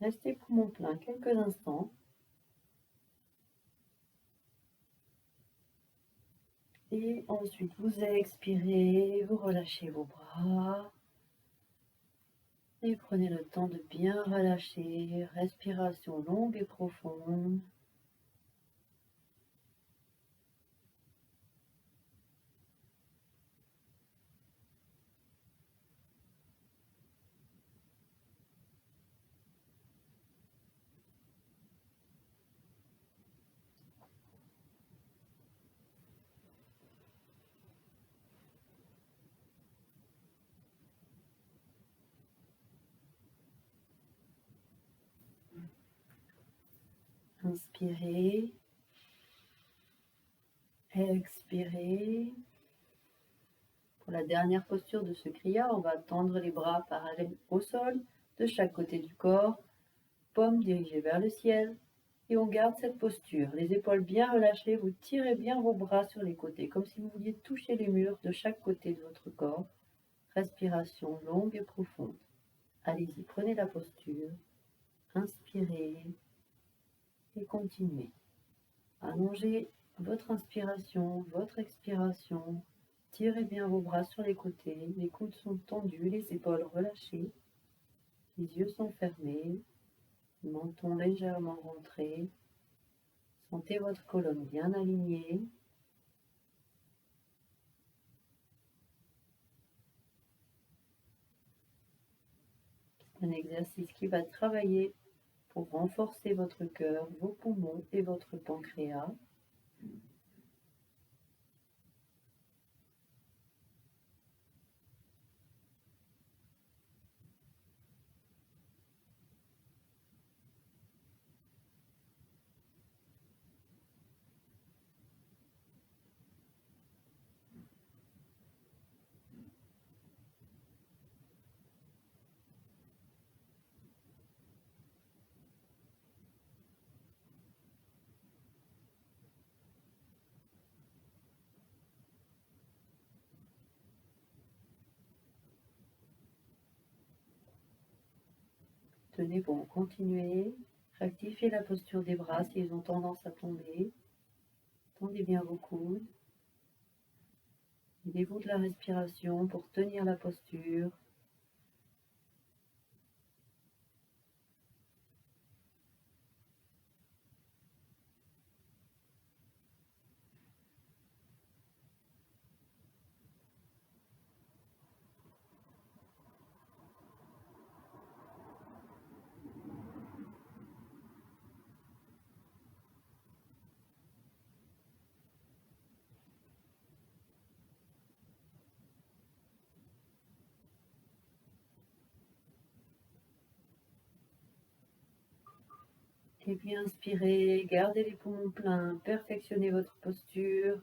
Restez poumons pleins quelques instants. Et ensuite, vous expirez, vous relâchez vos bras. Et prenez le temps de bien relâcher. Respiration longue et profonde. Inspirez. Expirez. Pour la dernière posture de ce kriya, on va tendre les bras parallèles au sol, de chaque côté du corps, paumes dirigées vers le ciel, et on garde cette posture. Les épaules bien relâchées, vous tirez bien vos bras sur les côtés, comme si vous vouliez toucher les murs de chaque côté de votre corps. Respiration longue et profonde. Allez-y, prenez la posture, inspirez et continuez. Allongez votre inspiration, votre expiration. Tirez bien vos bras sur les côtés, les coudes sont tendus, les épaules relâchées, les yeux sont fermés, le menton légèrement rentré. Sentez votre colonne bien alignée. Un exercice qui va travailler pour renforcer votre cœur, vos poumons et votre pancréas. Tenez bon, continuez. Rectifiez la posture des bras s'ils ont tendance à tomber. Tendez bien vos coudes. Aidez-vous de la respiration pour tenir la posture. Et puis inspirez, gardez les poumons pleins, perfectionnez votre posture.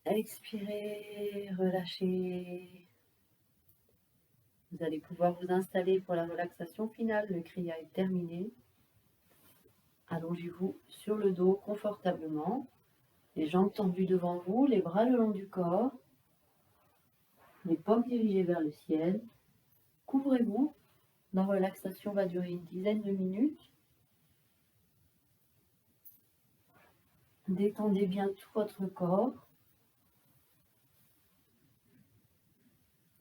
Expirez, relâchez. Vous allez pouvoir vous installer pour la relaxation finale. Le kriya est terminé. Allongez-vous sur le dos confortablement, les jambes tendues devant vous, les bras le long du corps, les paumes dirigées vers le ciel. Couvrez-vous. La relaxation va durer une dizaine de minutes. Détendez bien tout votre corps.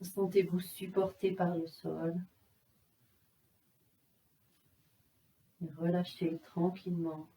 Sentez-vous supporté par le sol. Et relâchez tranquillement.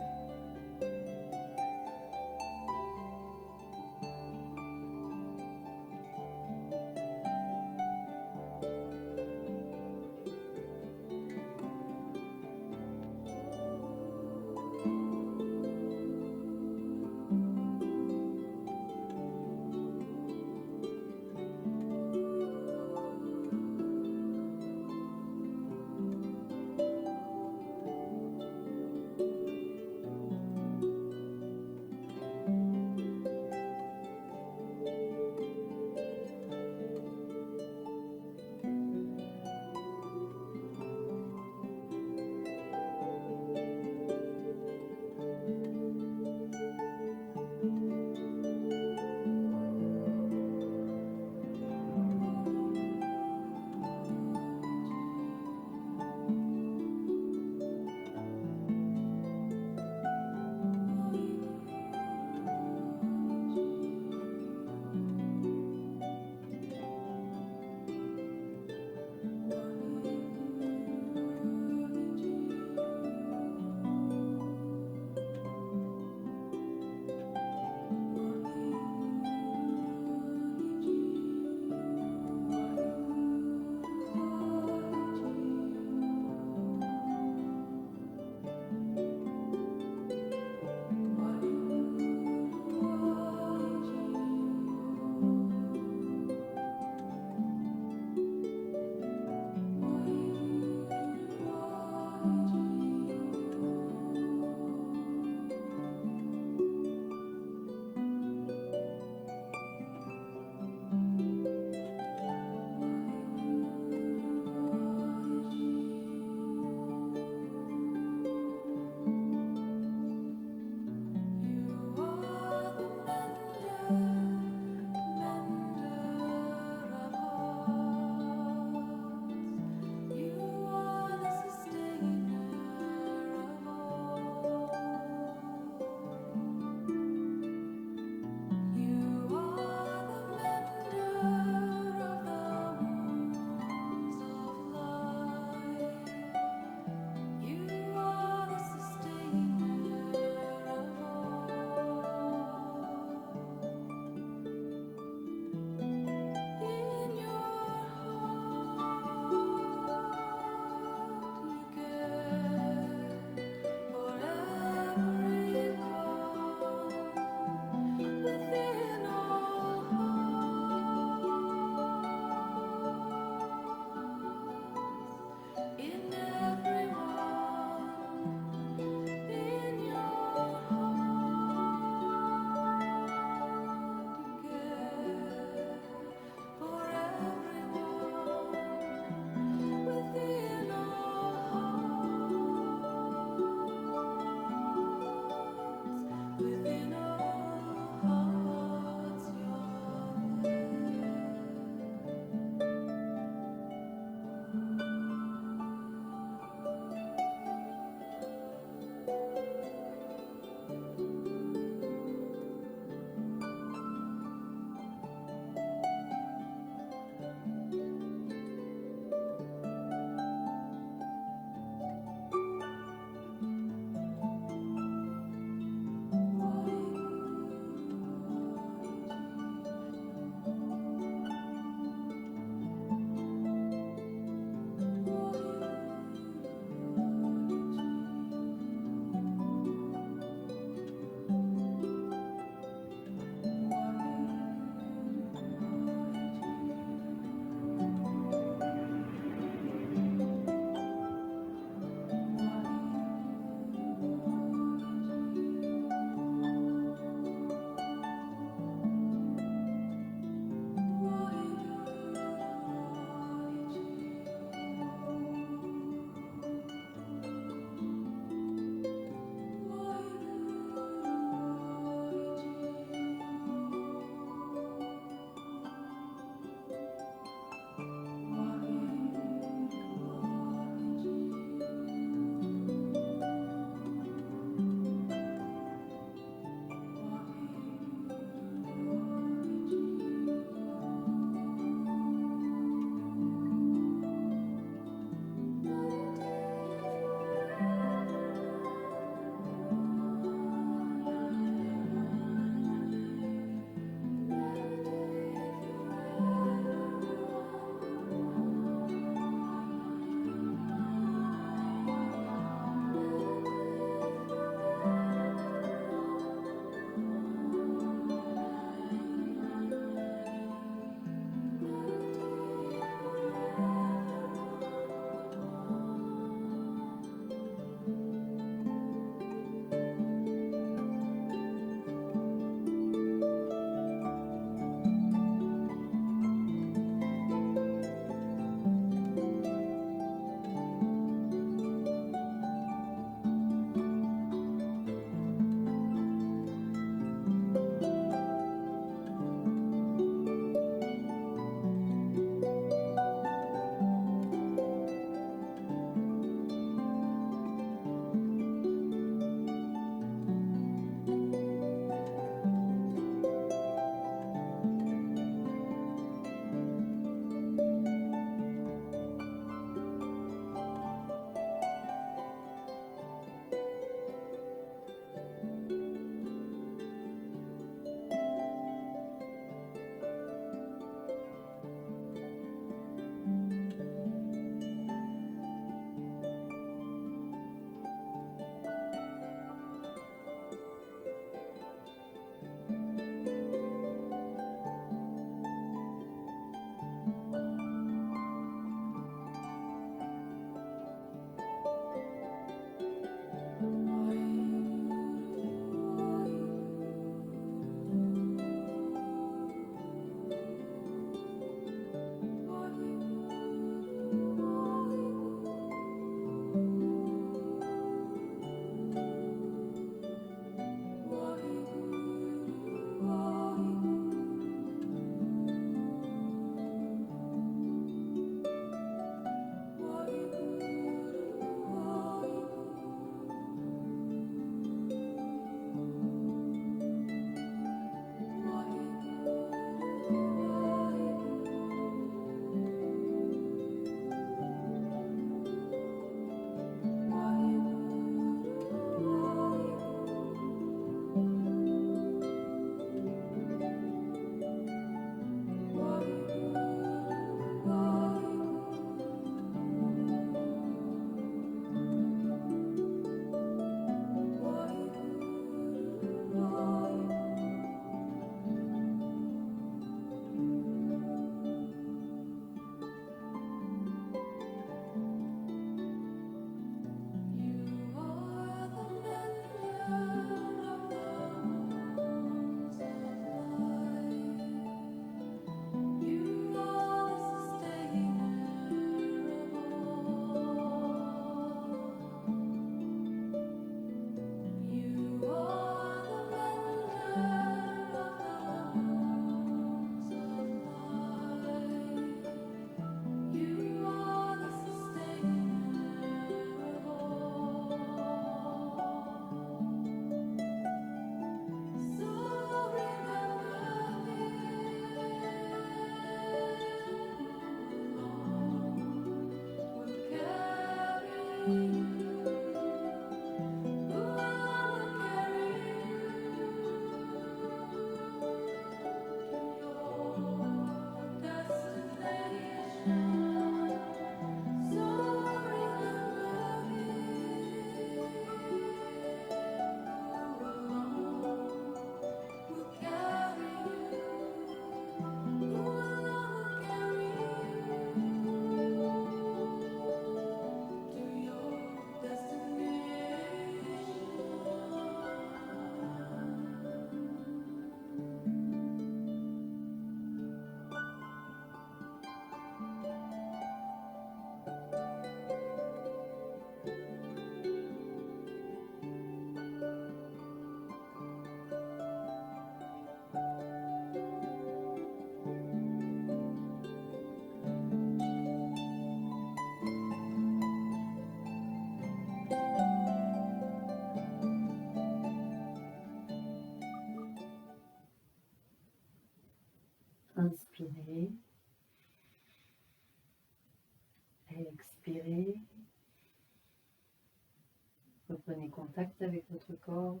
Reprenez contact avec votre corps.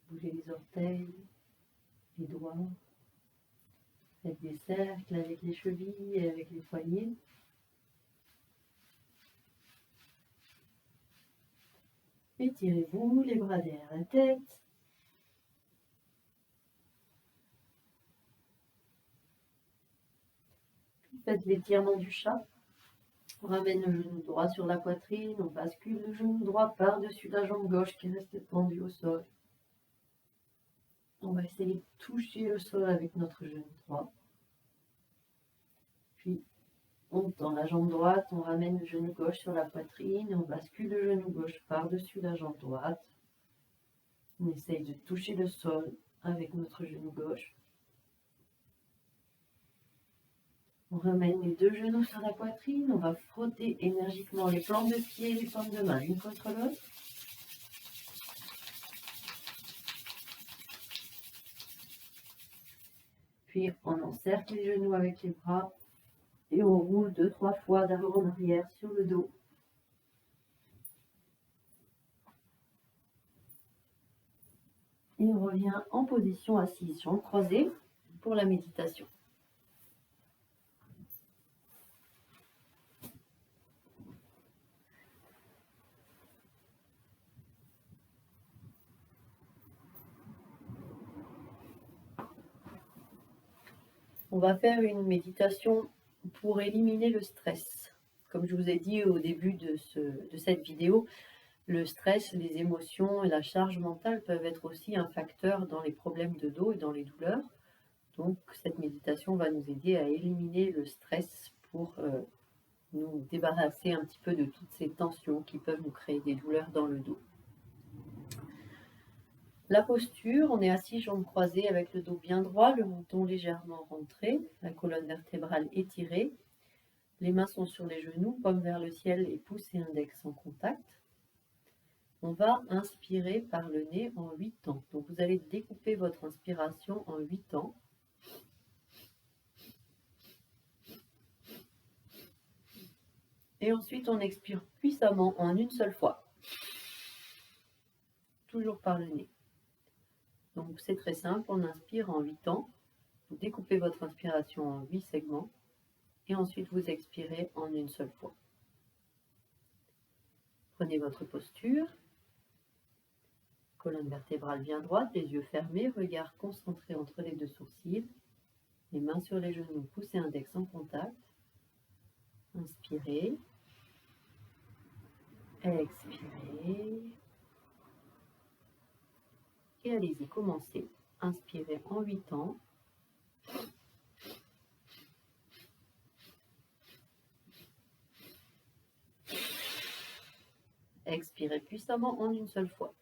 Bougez les orteils, les doigts. Faites des cercles avec les chevilles et avec les poignets. Étirez-vous, les bras derrière la tête. Puis faites l'étirement du chat. On ramène le genou droit sur la poitrine, on bascule le genou droit par-dessus la jambe gauche qui reste tendue au sol. On va essayer de toucher le sol avec notre genou droit. Puis, on tend la jambe droite, on ramène le genou gauche sur la poitrine, on bascule le genou gauche par-dessus la jambe droite. On essaye de toucher le sol avec notre genou gauche. On ramène les deux genoux sur la poitrine, on va frotter énergiquement les plantes de pied et les paumes de main l'une contre l'autre. Puis on encercle les genoux avec les bras et on roule 2-3 fois d'avant en arrière sur le dos. Et on revient en position assise, jambes croisées pour la méditation. On va faire une méditation pour éliminer le stress. Comme je vous ai dit au début de cette vidéo, le stress, les émotions et la charge mentale peuvent être aussi un facteur dans les problèmes de dos et dans les douleurs. Donc cette méditation va nous aider à éliminer le stress pour nous débarrasser un petit peu de toutes ces tensions qui peuvent nous créer des douleurs dans le dos. La posture, on est assis jambes croisées avec le dos bien droit, le menton légèrement rentré, la colonne vertébrale étirée. Les mains sont sur les genoux, paume vers le ciel et pouce et index en contact. On va inspirer par le nez en 8 temps. Donc vous allez découper votre inspiration en 8 temps. Et ensuite on expire puissamment en une seule fois. Toujours par le nez. Donc c'est très simple, on inspire en 8 temps. Vous découpez votre inspiration en 8 segments. Et ensuite vous expirez en une seule fois. Prenez votre posture. Colonne vertébrale bien droite, les yeux fermés, regard concentré entre les deux sourcils. Les mains sur les genoux, pouce et index en contact. Inspirez. Expirez. Et allez-y, commencez. Inspirez en 8 temps. Expirez puissamment en une seule fois.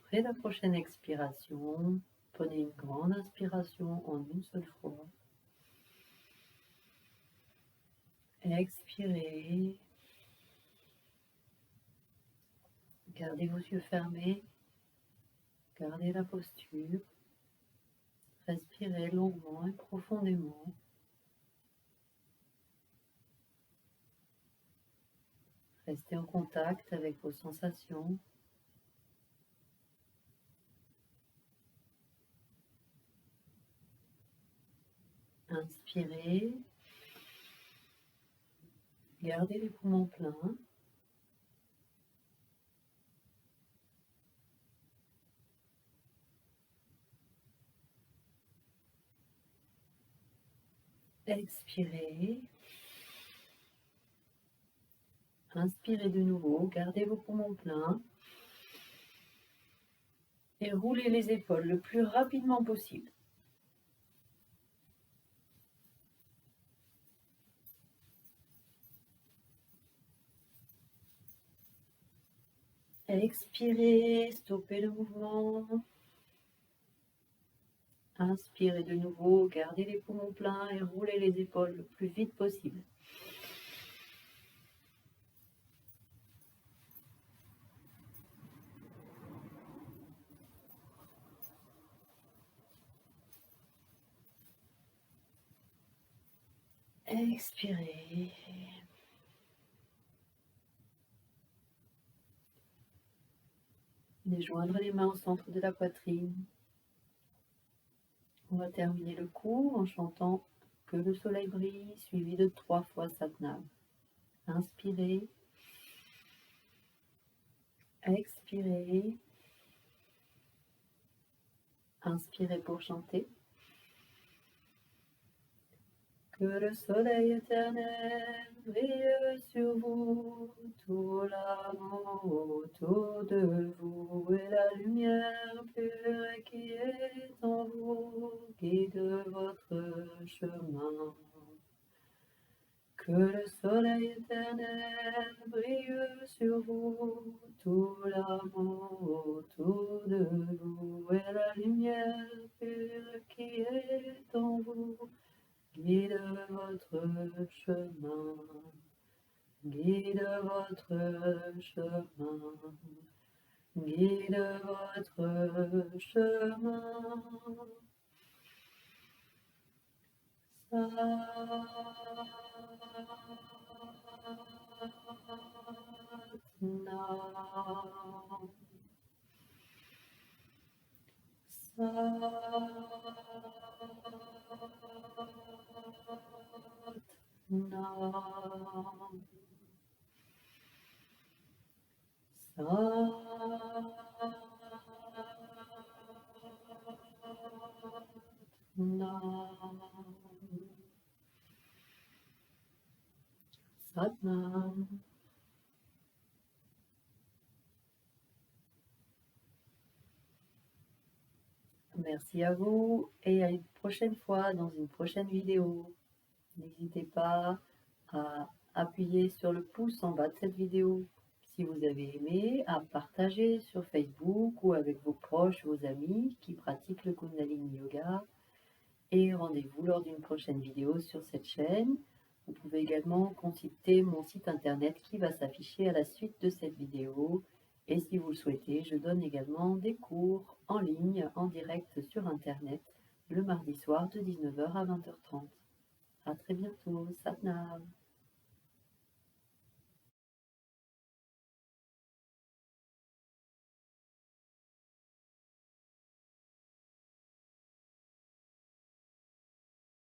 Après la prochaine expiration, prenez une grande inspiration en une seule fois. Expirez. Gardez vos yeux fermés. Gardez la posture. Respirez longuement et profondément. Restez en contact avec vos sensations. Inspirez. Gardez les poumons pleins. Expirez. Inspirez de nouveau. Gardez vos poumons pleins. Et roulez les épaules le plus rapidement possible. Expirez, stoppez le mouvement. Inspirez de nouveau, gardez les poumons pleins et roulez les épaules le plus vite possible. Expirez. Déjoindre les mains au centre de la poitrine. On va terminer le cours en chantant Que le soleil brille, suivi de 3 fois Satnam. Inspirez. Expirez. Inspirez pour chanter. Que le soleil éternel brille sur vous, tout l'amour autour de vous et la lumière pure qui est en vous guide votre chemin. Que le soleil éternel brille sur vous, tout l'amour autour de vous et la lumière pure qui est en vous guide votre chemin, guide votre chemin, guide votre chemin. Satnam. Merci à vous et à une prochaine fois dans une prochaine vidéo. N'hésitez pas à appuyer sur le pouce en bas de cette vidéo si vous avez aimé, à partager sur Facebook ou avec vos proches, vos amis qui pratiquent le Kundalini Yoga. Et rendez-vous lors d'une prochaine vidéo sur cette chaîne. Vous pouvez également consulter mon site internet qui va s'afficher à la suite de cette vidéo. Et si vous le souhaitez, je donne également des cours en ligne, en direct sur internet, le mardi soir de 19h à 20h30. À très bientôt, Satnam.